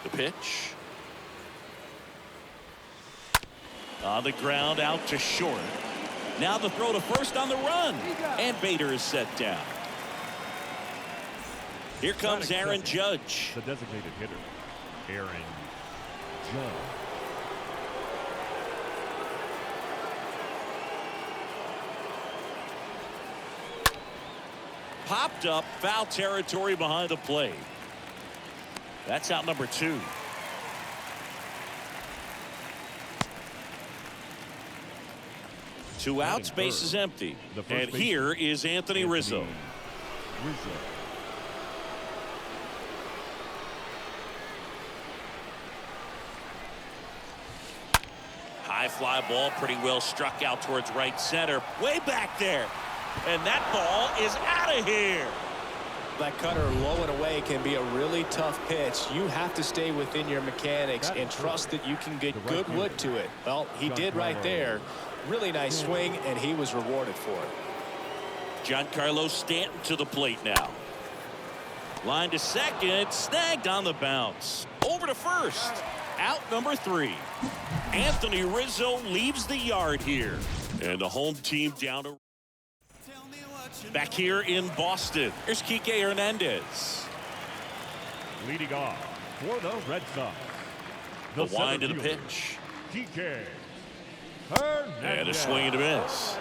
The pitch. On the ground, out to short. Now the throw to first on the run. And Bader is set down. Here comes Aaron Judge. The designated hitter, Aaron Judge. Popped up, foul territory behind the plate. That's out number 2. Two outs, base is empty. And here is Anthony Rizzo. High fly ball, pretty well struck out towards right center. Way back there. And that ball is out of here. That cutter low and away can be a really tough pitch. You have to stay within your mechanics and trust that you can get good wood to it. Well, he did right there. Really nice swing, and he was rewarded for it. Giancarlo Stanton to the plate now. Line to second, snagged on the bounce. Over to first. Out number 3. Anthony Rizzo leaves the yard here. And the home team down to... Back here in Boston, here's Kike Hernandez. Leading off for the Red Sox. The wind of the pitch. Kike Hernandez. And a swing and a miss.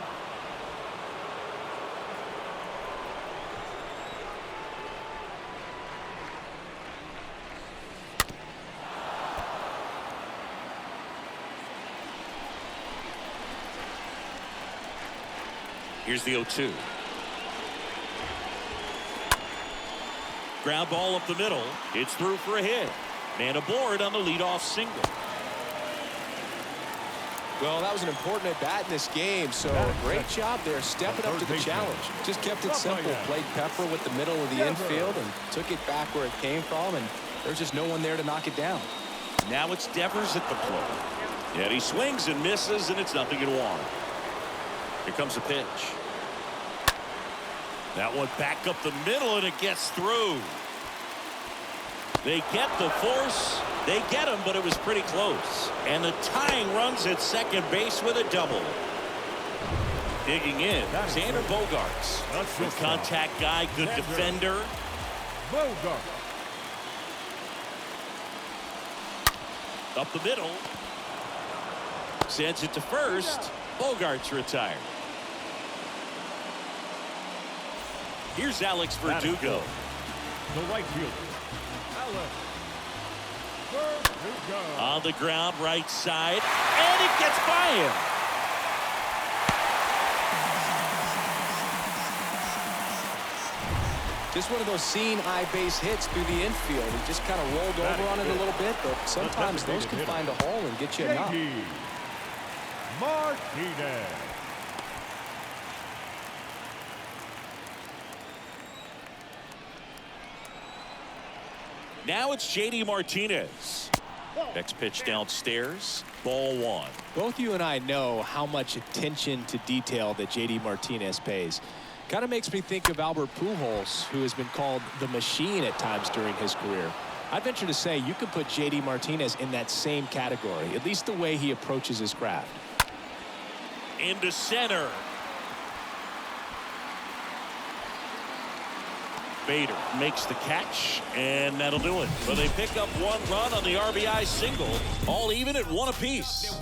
Here's the 0-2. Ground ball up the middle. It's through for a hit. Man aboard on the leadoff single. Well, that was an important at bat in this game, so great job there stepping up to the challenge. Just kept it simple, played pepper with the middle of the infield and took it back where it came from, and there's just no one there to knock it down. Now it's Devers at the plate. And he swings and misses, and it's 0-1. Here comes the pitch. That one back up the middle, and it gets through. They get the force. They get him, but it was pretty close. And the tying runs at second base with a double. Digging in, Xander Bogaerts. Good contact guy, good defender. Bogaerts. Up the middle. Sends it to first. Bogaerts retired. Here's Alex Verdugo. The right fielder, Alex Verdugo. On the ground, right side, and it gets by him. Just one of those seeing eye base hits through the infield. He just kind of rolled over on it a little bit, but sometimes those can find a hole and get you a knock. Martinez. Now it's J.D. Martinez. Next pitch downstairs. Ball 1. Both you and I know how much attention to detail that J.D. Martinez pays. Kind of makes me think of Albert Pujols, who has been called the machine at times during his career. I'd venture to say you could put J.D. Martinez in that same category, at least the way he approaches his craft. Into center. Bader makes the catch, and that'll do it. So they pick up 1 run on the RBI single, all even at 1 apiece.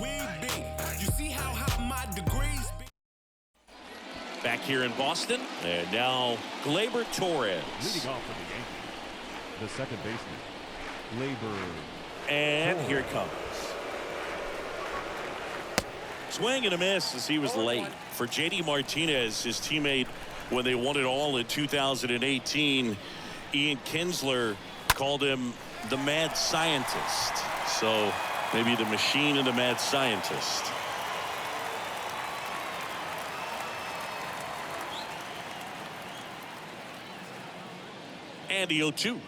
Back here in Boston, and now Gleyber Torres. Leading off for the Yankees, the second baseman, Gleyber. And here it comes. Swing and a miss as he was late. For J.D. Martinez, his teammate, when they won it all in 2018, Ian Kinsler called him the mad scientist. So maybe the machine and the mad scientist. And the 0-2.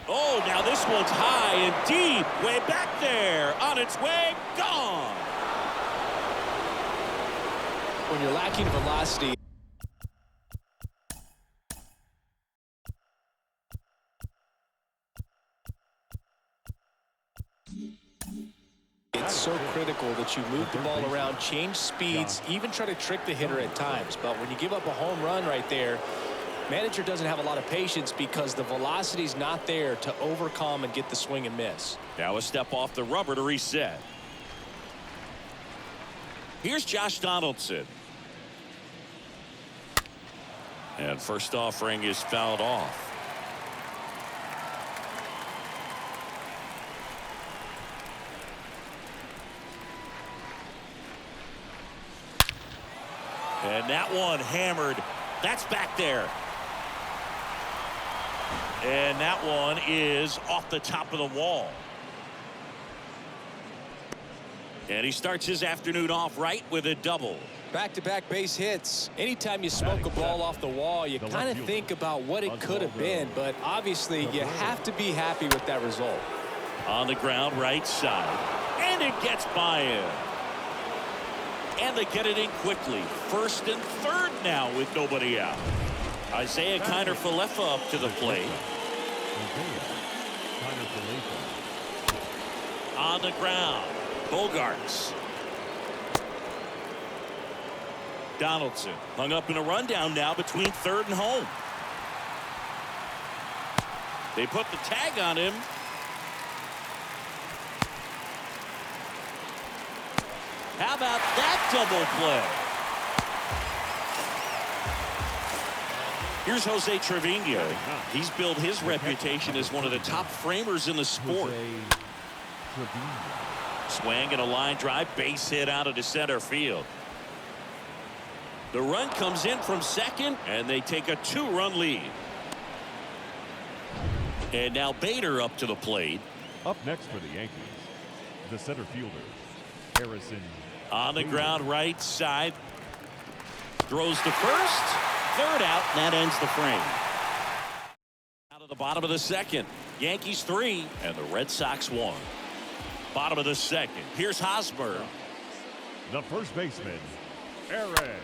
Oh, now this one's high and deep, way back there, on its way, gone. When you're lacking velocity, critical that you move the ball around, change speeds, even try to trick the hitter at times. But when you give up a home run right there, manager doesn't have a lot of patience because the velocity's not there to overcome and get the swing and miss. Now a step off the rubber to reset. Here's Josh Donaldson. And first offering is fouled off. And that one hammered. That's back there. And that one is off the top of the wall. And he starts his afternoon off right with a double. Back-to-back base hits. Anytime you smoke a ball off the wall, you kind of think about what it could have been, but obviously you have to be happy with that result. On the ground, right side. And it gets by him. And they get it in quickly. First and third now with nobody out. Isaiah Kiner-Falefa up to the plate. On the ground. Bogarts. Donaldson hung up in a rundown now between third and home. They put the tag on him. How about that double play? Here's Jose Trevino. He's built his reputation as one of the top framers in the sport. Swing and a line drive, base hit out into center field. The run comes in from second, and they take a 2-run lead. And now Bader up to the plate. Up next for the Yankees, the center fielder, Harrison. On the ground, right side. Throws to first. Third out, and that ends the frame. Out of the bottom of the second. Yankees 3, and the Red Sox 1. Bottom of the second. Here's Hosmer. The first baseman, Aaron.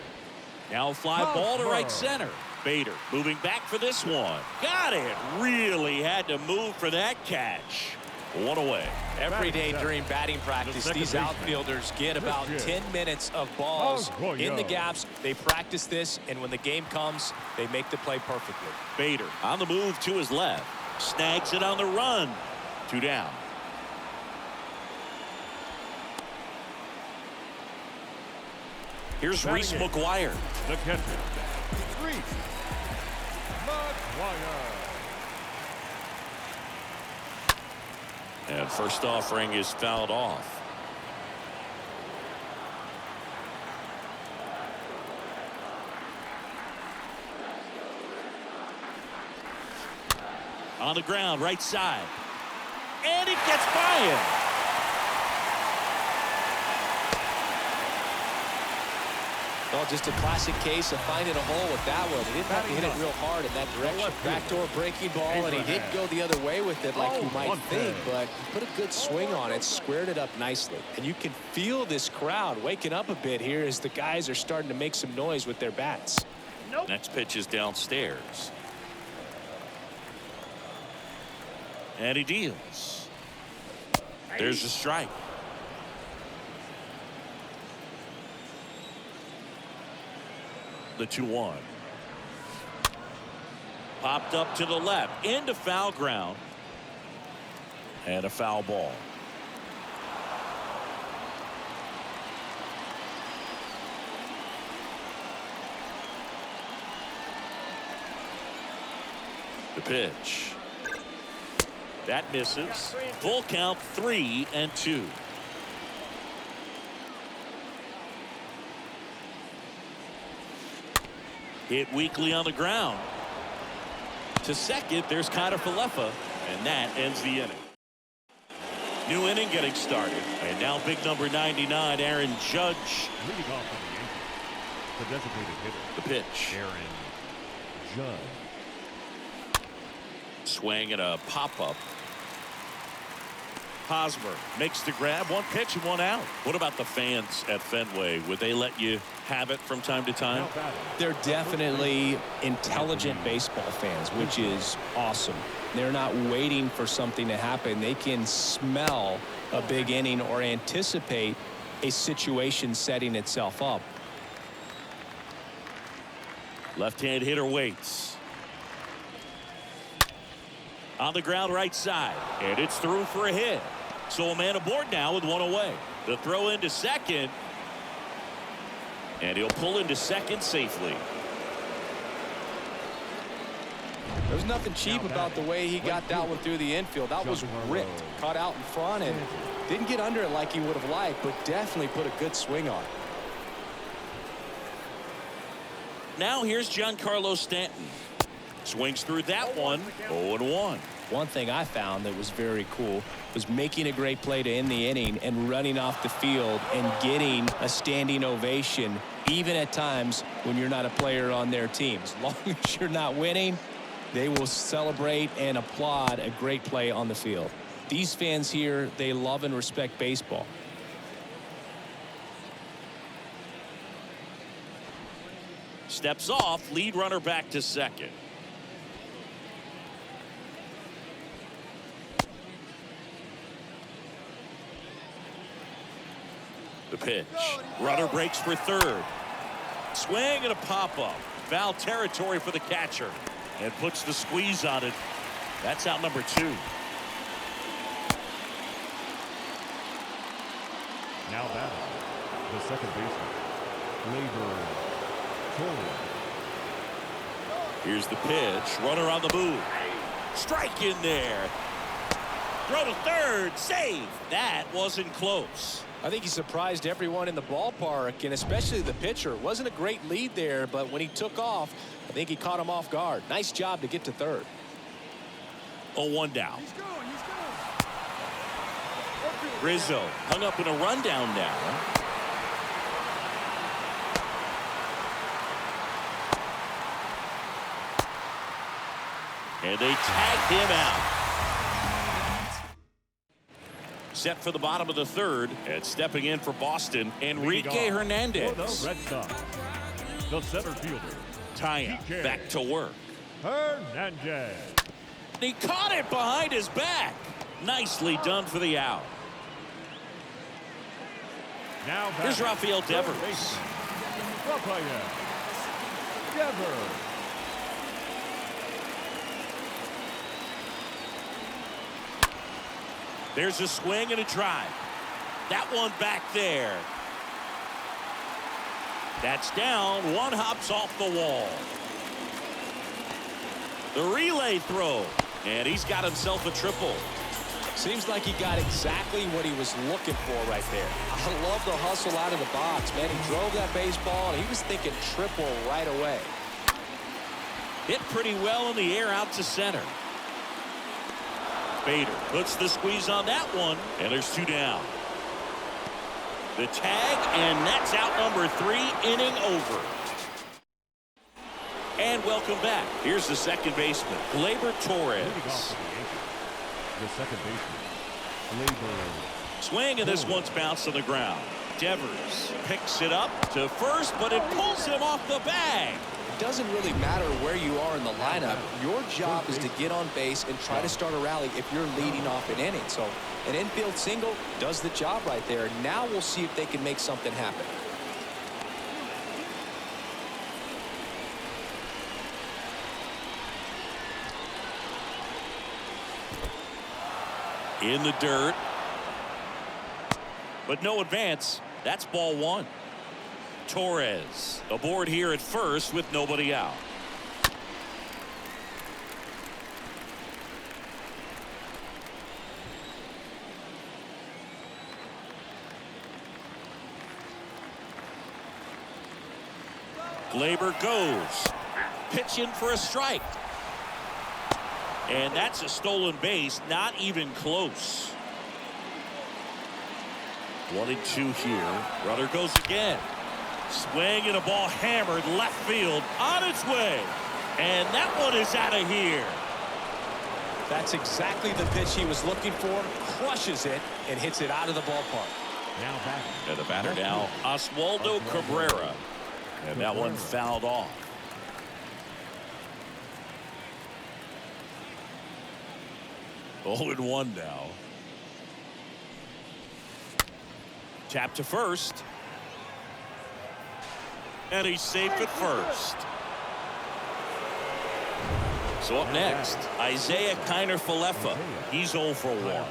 Now a fly ball to right center. Bader moving back for this one. Got it. Really had to move for that catch. One away. Every day during batting practice, these outfielders get about 10 minutes of balls in the gaps. They practice this, and when the game comes, they make the play perfectly. Bader on the move to his left. Snags it on the run. 2 down. Here's Reese McGuire. The catcher, Reese McGuire. And first offering is fouled off. On the ground, right side. And it gets by him. Well, just a classic case of finding a hole with that one. He didn't have to hit it real hard in that direction. Backdoor breaking ball, and he didn't go the other way with it like you might think, but he put a good swing on it, squared it up nicely. And you can feel this crowd waking up a bit here as the guys are starting to make some noise with their bats. Next pitch is downstairs. And he deals. There's a strike. The 2-1. Popped up to the left into foul ground. And a foul ball. The pitch. That misses. Full count, 3-2. Hit weakly on the ground. To second, there's Kiner-Falefa, and that ends the inning. New inning getting started. And now big number 99, Aaron Judge. Leading off for the Yankees, the designated hitter. The pitch. Aaron Judge. Swing and a pop-up. Hosmer makes the grab. One pitch and one out. What about the fans at Fenway? Would they let you have it from time to time? They're definitely intelligent baseball fans, which is awesome. They're not waiting for something to happen. They can smell a big inning or anticipate a situation setting itself up. Left-hand hitter waits. On the ground right side, and it's through for a hit. So a man aboard now with one away. The throw into second, and he'll pull into second safely. There's nothing cheap about the way he got that one through the infield. That was ripped, caught out in front, and didn't get under it like he would have liked, but definitely put a good swing on it. Now here's Giancarlo Stanton. Swings through that one. 0-1. One thing I found that was very cool was making a great play to end the inning and running off the field and getting a standing ovation, even at times when you're not a player on their team. As long as you're not winning, they will celebrate and applaud a great play on the field. These fans here, they love and respect baseball. Steps off, lead runner back to second. The pitch. Runner breaks for third. Swing and a pop-up. Foul territory for the catcher. And puts the squeeze on it. That's out number 2. Now batting, the second baseman, Here's the pitch. Runner on the move. Strike in there. Throw to third. Save. That wasn't close. I think he surprised everyone in the ballpark, and especially the pitcher. It wasn't a great lead there, but when he took off, I think he caught him off guard. Nice job to get to third. 0-1 down. Rizzo hung up in a rundown now. And they tagged him out. Set for the bottom of the third, and stepping in for Boston, Enrique Hernandez. the Red Sox, the center fielder, Taya back to work. Hernandez. He caught it behind his back. Nicely done for the out. Now Here's Rafael Devers. Rafael Devers. There's a swing and a drive. That one back there. That's down. One hops off the wall. The relay throw. And he's got himself a triple. Seems like he got exactly what he was looking for right there. I love the hustle out of the box, man. He drove that baseball, and he was thinking triple right away. Hit pretty well in the air out to center. Bader puts the squeeze on that one, and there's 2 down. The tag, and that's out number 3, inning over. And welcome back. Here's the second baseman, Gleyber Torres. The second baseman, Gleyber. Swing, and this one's bounced on the ground. Devers picks it up to first, but it pulls him off the bag. It doesn't really matter where you are in the lineup. Your job is to get on base and try to start a rally if you're leading off an inning. So an infield single does the job right there. Now we'll see if they can make something happen. In the dirt, but no advance. That's ball 1. Torres aboard here at first with nobody out. Gleyber goes. Pitch in for a strike. And that's a stolen base, not even close. 1-2 here. Runner goes again. Swing and a ball hammered left field on its way. And that one is out of here. That's exactly the pitch he was looking for. Crushes it and hits it out of the ballpark. Now back. And the batter now, Oswaldo Cabrera. And that one fouled off. Oh, and 1 now. Tap to first. And he's safe at first. So up next, Isaiah Kiner-Falefa. He's 0 for 1.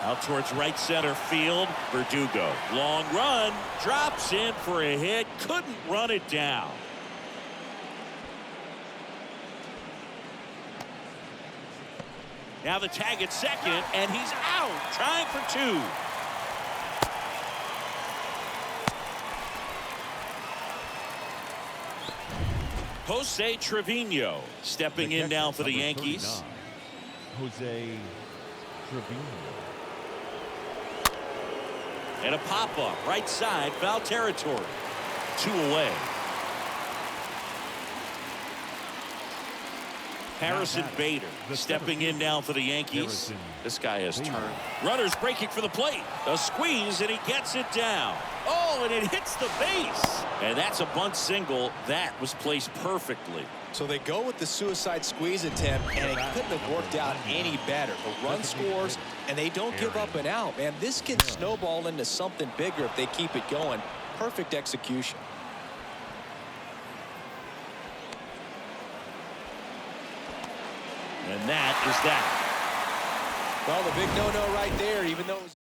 Out towards right center field. Verdugo. Long run. Drops in for a hit. Couldn't run it down. Now the tag at second, and he's out. Trying for 2. Jose Trevino stepping in now for the Yankees. Jose Trevino. And a pop-up right side, foul territory. 2 away. Harrison Bader stepping in now for the Yankees. This guy has turned. Runners breaking for the plate. A squeeze, and he gets it down. Oh, and it hits the base. And that's a bunt single. That was placed perfectly. So they go with the suicide squeeze attempt, and it couldn't have worked out any better. The run scores, and they don't give up an out. Man, this can snowball into something bigger if they keep it going. Perfect execution. And that is that. Well, the big no-no right there, even though it was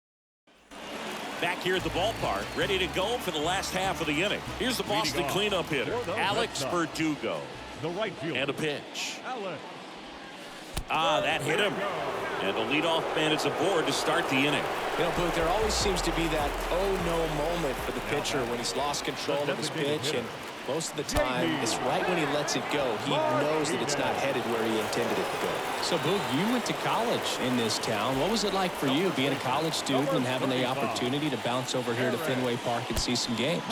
back here at the ballpark, ready to go for the last half of the inning. Here's the Boston cleanup hitter, Alex Verdugo. The right field. And a pitch. Alex. That hit him. And the leadoff man is aboard to start the inning. You know, Booth, there always seems to be that oh-no moment for the pitcher when he's lost control of his pitch, and most of the time, it's right when he lets it go. He knows that it's not headed where he intended it to go. So, Booth, you went to college in this town. What was it like for you being a college student and having the opportunity to bounce over here to Fenway Park and see some games?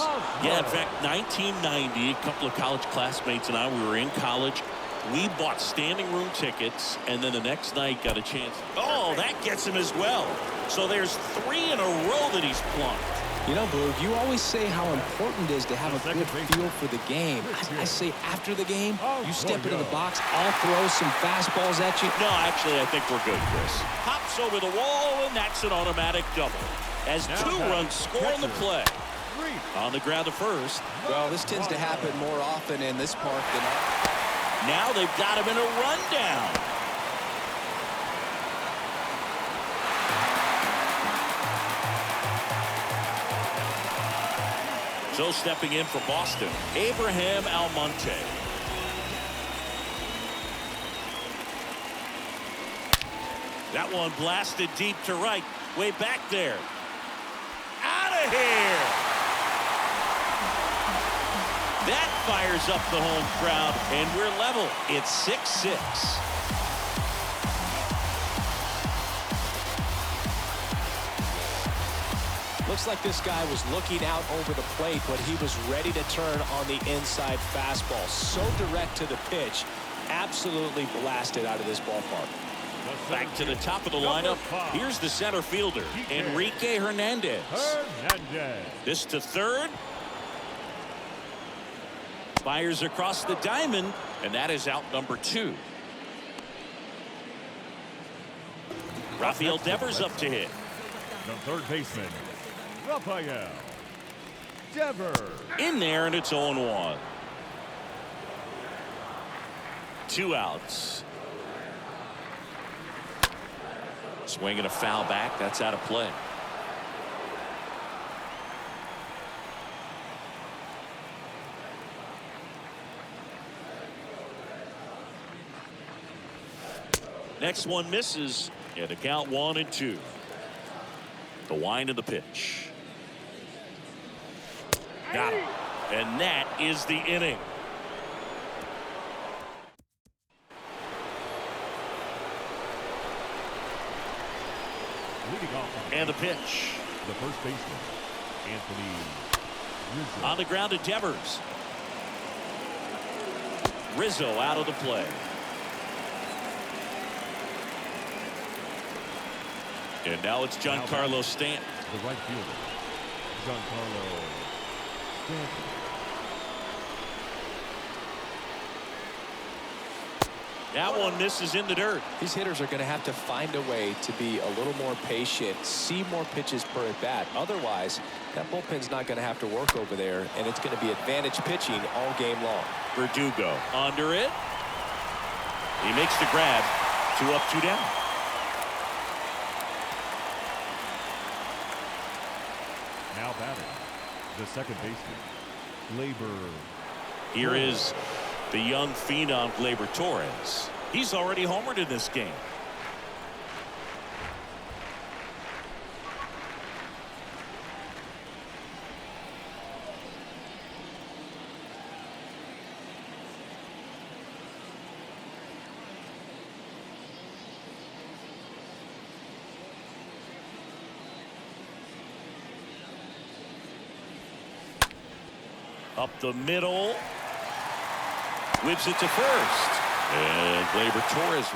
Yeah, in fact, 1990, a couple of college classmates and I, we were in college. We bought standing room tickets, and then the next night got a chance. Oh, that gets him as well. So there's 3 in a row that he's plunked. You know, Booth, you always say how important it is to have a good feel for the game. I say after the game, you step into the box, I'll throw some fastballs at you. No, actually, I think we're good, Chris. Hops over the wall, and that's an automatic double. As 2 runs score in the play. On the ground to first. Well, this tends to happen more often in this park than others. Now they've got him in a rundown. So stepping in for Boston, Abraham Almonte. That one blasted deep to right. Way back there. Out of here. That fires up the home crowd, and we're level. It's 6-6. Looks like this guy was looking out over the plate, but he was ready to turn on the inside fastball. So direct to the pitch. Absolutely blasted out of this ballpark. Back to the top of the lineup. Here's the center fielder, Enrique Hernandez. This to third. Fires across the diamond, and that is out number 2. Rafael Devers up to hit. The third baseman, Rafael Devers. In there, and it's 0-1. 2 outs. Swinging a foul back. That's out of play. Next one misses, and the count 1-2. The wind of the pitch. Got him. And that is the inning. Leading off. And the pitch. The first baseman, Anthony Rizzo. On the ground to Devers. Rizzo out of the play. And now it's Giancarlo Stanton. The right fielder, Giancarlo Stanton. That one misses in the dirt. These hitters are going to have to find a way to be a little more patient, see more pitches per at bat. Otherwise, that bullpen's not going to have to work over there, and it's going to be advantage pitching all game long. Verdugo under it. He makes the grab. 2 up, 2 down. Now batting, the second baseman, Gleyber. Here is the young phenom Gleyber Torres. He's already homered in this game. Up the middle. Whips it to first. And Gleyber Torres.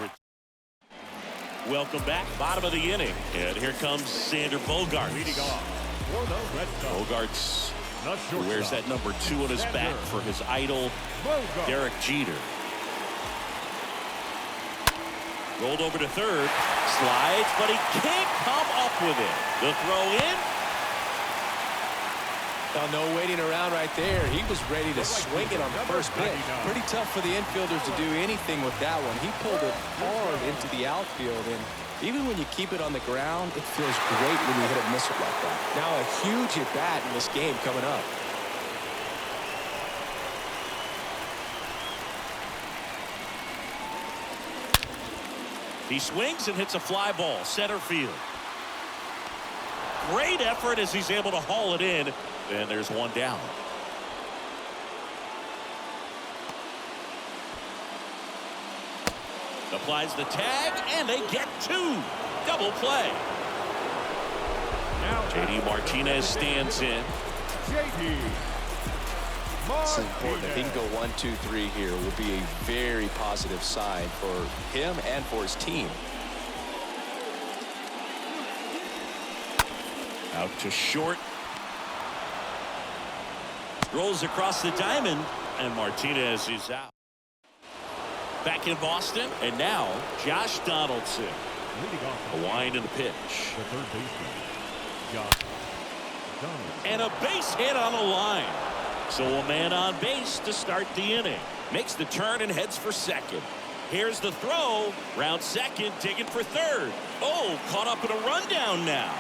Welcome back. Bottom of the inning. And here comes Sander Bogaerts. Leading off for the Red Sox. Bogaerts The shortstop, wears that number 2 on his back for his idol, Bogaerts. Derek Jeter. Rolled over to third. Slides, but he can't come up with it. The throw in. Now, no waiting around right there. He was ready to swing it on the first pitch. Pretty tough for the infielders to do anything with that one. He pulled it hard into the outfield, and even when you keep it on the ground, it feels great when you hit a missile like that. Now a huge at bat in this game coming up. He swings and hits a fly ball, center field. Great effort as he's able to haul it in. And there's one down. Applies the tag, and they get 2. Double play. Now JD Martinez stands in. JD This is important. If he can go 1, 2, 3 here, will be a very positive sign for him and for his team. Out to short. Rolls across the diamond, and Martinez is out. Back in Boston, and now Josh Donaldson. leading off A wind and a pitch. the third baseman, Josh Donaldson. And a base hit on the line. So a man on base to start the inning. Makes the turn and heads for second. Here's the throw. Round second, digging for third. Oh, caught up in a rundown now.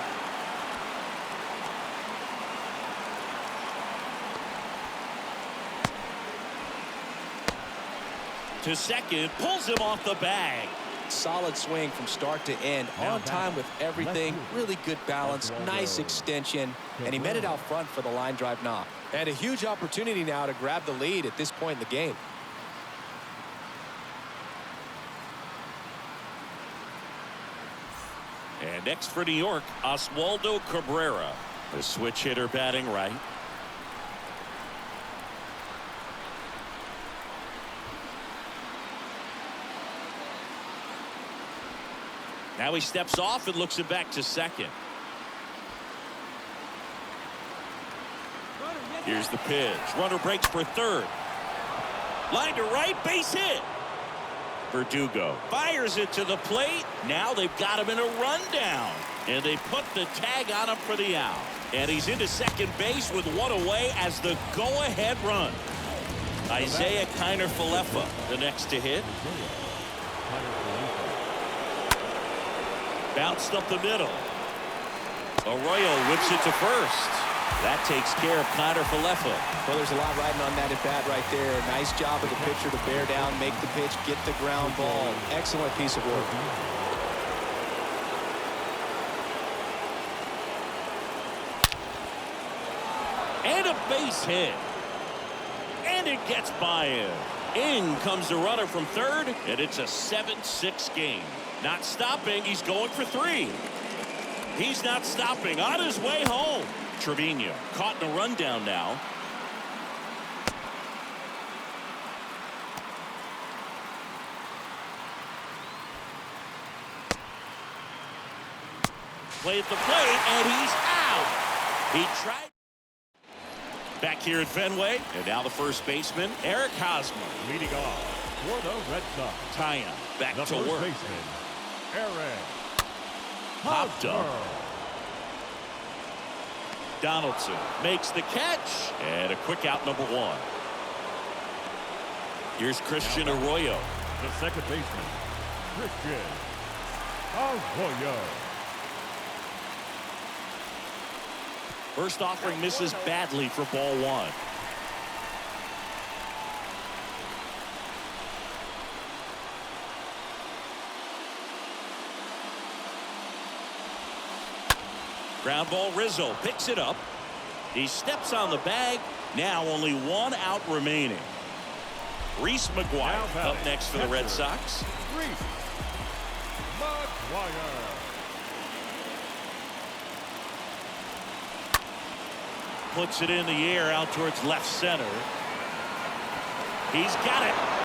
To second, pulls him off the bag. Solid swing from start to end, on time with everything. Really good balance, nice extension, and he met it out front for the line drive knock. And a huge opportunity now to grab the lead at this point in the game. And next for New York, Oswaldo Cabrera, the switch hitter batting right. Now he steps off and looks it back to second. Here's the pitch. Runner breaks for third. Line to right, base hit. Verdugo fires it to the plate. Now they've got him in a rundown. And they put the tag on him for the out. And he's into second base with one away as the go-ahead run. Isaiah Kiner-Falefa, the next to hit. Bounced up the middle. Arroyo whips it to first. That takes care of Kiner-Falefa. Well, there's a lot riding on that at bat right there. Nice job of the pitcher to bear down, make the pitch, get the ground ball. Excellent piece of work. And a base hit. And it gets by him. In comes the runner from third, and it's a 7-6 game. Not stopping, he's going for 3. He's not stopping, on his way home. Trevino caught in a rundown now. play at the plate, and he's out. He tried. Back here at Fenway, and now the first baseman, Eric Hosmer. Leading off for the Red Sox. Taya back The to first work. baseman, Eric Popped up. Hosmer. Donaldson makes the catch, and a quick out, number 1. Here's Christian Arroyo. The second baseman, Christian Arroyo. First offering misses badly for ball 1. Ground ball, Rizzo picks it up. He steps on the bag. Now only 1 out remaining. Reese McGuire up next for the Red Sox. Reese McGuire. Puts it in the air out towards left center. He's got it.